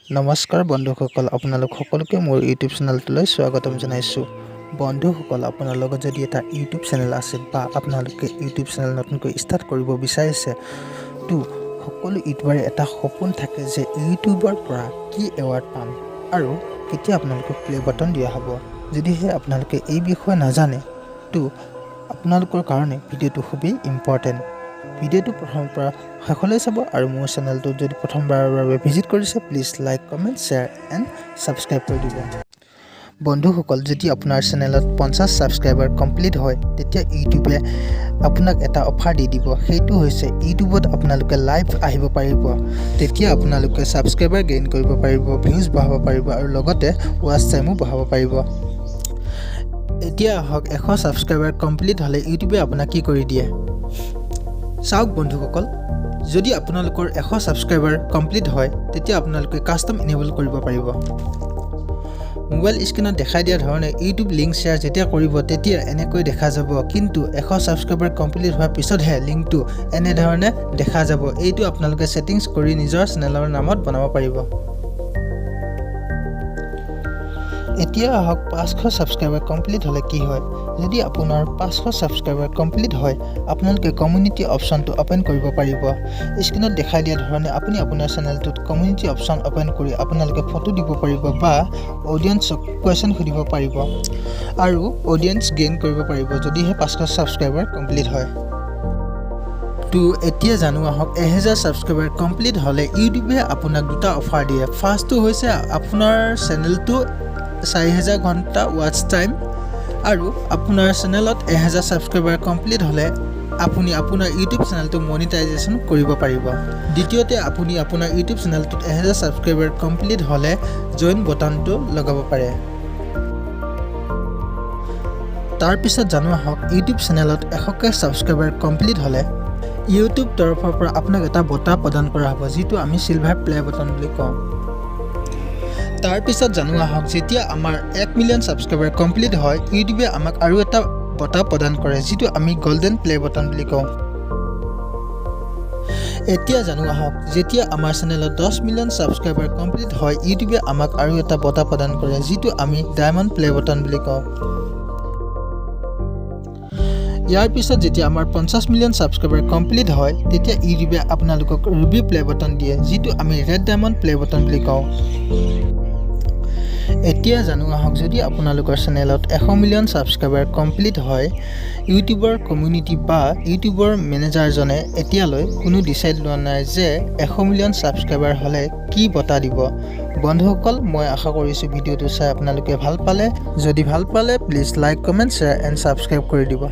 নমস্কাৰ বন্ধুসকল, আপোনালোক সকলোকে মোৰ ইউটিউব চেনেলটোলৈ স্বাগতম জনাইছোঁ। বন্ধুসকল, আপোনাৰ লগত যদি এটা ইউটিউব চেনেল আছে বা আপোনালোকে ইউটিউব চেনেল নতুনকৈ ষ্টাৰ্ট কৰিব বিচাৰিছে, তো সকলো ইউটিউবাৰে এটা সপোন থাকে যে ইউটিউবৰ পৰা কি এৱাৰ্ড পাম আৰু কেতিয়া আপোনালোকক প্লে বাটন দিয়া হ'ব। যদিহে আপোনালোকে এই বিষয়ে নাজানে, তো আপোনালোকৰ কাৰণে ভিডিঅ'টো খুবেই ইম্পৰ্টেণ্ট। ভিডিঅ'টো প্ৰথমৰ পৰা শেষলৈ চাব আৰু মোৰ চেনেলটোত যদি প্ৰথমবাৰৰ বাবে ভিজিট কৰিছে, please like, comment, share and subscribe কৰি দিব। বন্ধুসকল, যদি আপোনাৰ চেনেলত 50 ছাবস্ক্ৰাইবাৰ কমপ্লিট হয়, তেতিয়া ইউটিউবে আপোনাক এটা অফাৰ দি দিব। সেইটো হৈছে ইউটিউবত আপোনালোকে লাইভ আহিব পাৰিব। তেতিয়া আপোনালোকে ছাবস্ক্ৰাইবাৰ গেইন কৰিব পাৰিব, ভিউজ বঢ়াব পাৰিব আৰু লগতে ৱাচ টাইমো বঢ়াব পাৰিব। এতিয়া আহক, 100 ছাবস্ক্ৰাইবাৰ কমপ্লিট হ'লে ইউটিউবে আপোনাক কি কৰি দিয়ে চাওক। বন্ধুসকল, যদি আপোনালোকৰ 100 ছাবস্ক্ৰাইবাৰ কমপ্লিট হয়, তেতিয়া আপোনালোকে কাষ্টম ইনেবল কৰিব পাৰিব। মোবাইল স্ক্ৰীনত দেখাই দিয়া ধৰণে ইউটিউব লিংক শ্বেয়াৰ যেতিয়া কৰিব, তেতিয়া এনেকৈ দেখা যাব। কিন্তু 100 ছাবস্ক্ৰাইবাৰ কমপ্লিট হোৱাৰ পিছতহে লিংকটো এনেধৰণে দেখা যাব। এইটো আপোনালোকে ছেটিংছ কৰি নিজৰ চেনেলৰ নামত বনাব পাৰিব। এতিয়া আহক, 500 ছাবস্ক্ৰাইবাৰ কমপ্লিট হ'লে কি হয়। যদি আপোনাৰ 500 ছাবস্ক্ৰাইবাৰ কমপ্লিট হয়, আপোনালোকে কমিউনিটি অপশ্যনটো অ'পেন কৰিব পাৰিব। স্ক্ৰীনত দেখাই দিয়া ধৰণে আপুনি আপোনাৰ চেনেলটোত কমিউনিটি অপশ্যন অ'পেন কৰি আপোনালোকে ফটো দিব পাৰিব বা অডিয়েঞ্চক কুৱেশ্যন সুধিব পাৰিব আৰু অডিয়েঞ্চ গেইন কৰিব পাৰিব, যদিহে 500 ছাবস্ক্ৰাইবাৰ কমপ্লিট হয়। তো এতিয়া জানো আহক, 1000 ছাবস্ক্ৰাইবাৰ কমপ্লিট হ'লে ইউটিউবে আপোনাক দুটা অফাৰ দিয়ে। ফাৰ্ষ্টটো হৈছে আপোনাৰ চেনেলটো 4000 ঘণ্টা ৱাচ টাইম, আৰু আপোনাৰ চেনেলত 1000 ছাবস্ক্ৰাইবাৰ কমপ্লিট হ'লে আপুনি আপোনাৰ ইউটিউব চেনেলটো মনিটাইজেশ্যন কৰিব পাৰিব। দ্বিতীয়তে, আপুনি আপোনাৰ ইউটিউব চেনেলটোত 1000 ছাবস্ক্ৰাইবাৰ কমপ্লিট হ'লে জইন বটনটো লগাব পাৰে। তাৰপিছত জানো আহক, ইউটিউব চেনেলত 100K ছাবস্ক্ৰাইবাৰ কমপ্লিট হ'লে ইউটিউব তৰফৰ পৰা আপোনাক এটা বঁটা প্ৰদান কৰা হ'ব, যিটো আমি চিলভাৰ প্লে বটন বুলি কওঁ। তাৰপিছত জানো আহক, যেতিয়া আমাৰ 1 মিলিয়ন ছাবস্ক্ৰাইবাৰ কমপ্লিট হয়, ইউটিউবে আমাক আৰু এটা বঁটা প্ৰদান কৰে, যিটো আমি গল্ডেন প্লে বটন বুলি কওঁ। এতিয়া জানো আহক, যেতিয়া আমাৰ চেনেলত 10 মিলিয়ন ছাবস্ক্ৰাইবাৰ কমপ্লিট হয়, ইউটিউবে আমাক আৰু এটা বঁটা প্ৰদান কৰে, যিটো আমি ডায়মণ্ড প্লে বটন বুলি কওঁ। ইয়াৰ পিছত যেতিয়া আমাৰ 50 মিলিয়ন ছাবস্ক্ৰাইবাৰ কমপ্লিট হয়, তেতিয়া ইউটিউবে আপোনালোকক ৰুবি প্লে বটন দিয়ে, যিটো আমি ৰেড ডায়মণ্ড প্লে বটন বুলি কওঁ। এতিয়া জানো আহক, যদি আপোনালোকৰ চেনেলত 100 মিলিয়ন ছাবস্ক্ৰাইবাৰ কমপ্লিট হয়, ইউটিউবৰ কমিউনিটি বা ইউটিউবৰ মেনেজাৰজনে এতিয়ালৈ কোনো ডিচাইড লোৱা নাই যে 100 মিলিয়ন ছাবস্ক্ৰাইবাৰ হ'লে কি বঁটা দিব। বন্ধুসকল, মই আশা কৰিছোঁ ভিডিঅ'টো চাই আপোনালোকে ভাল পালে। যদি ভাল পালে, please like, comment, share and subscribe কৰি দিব।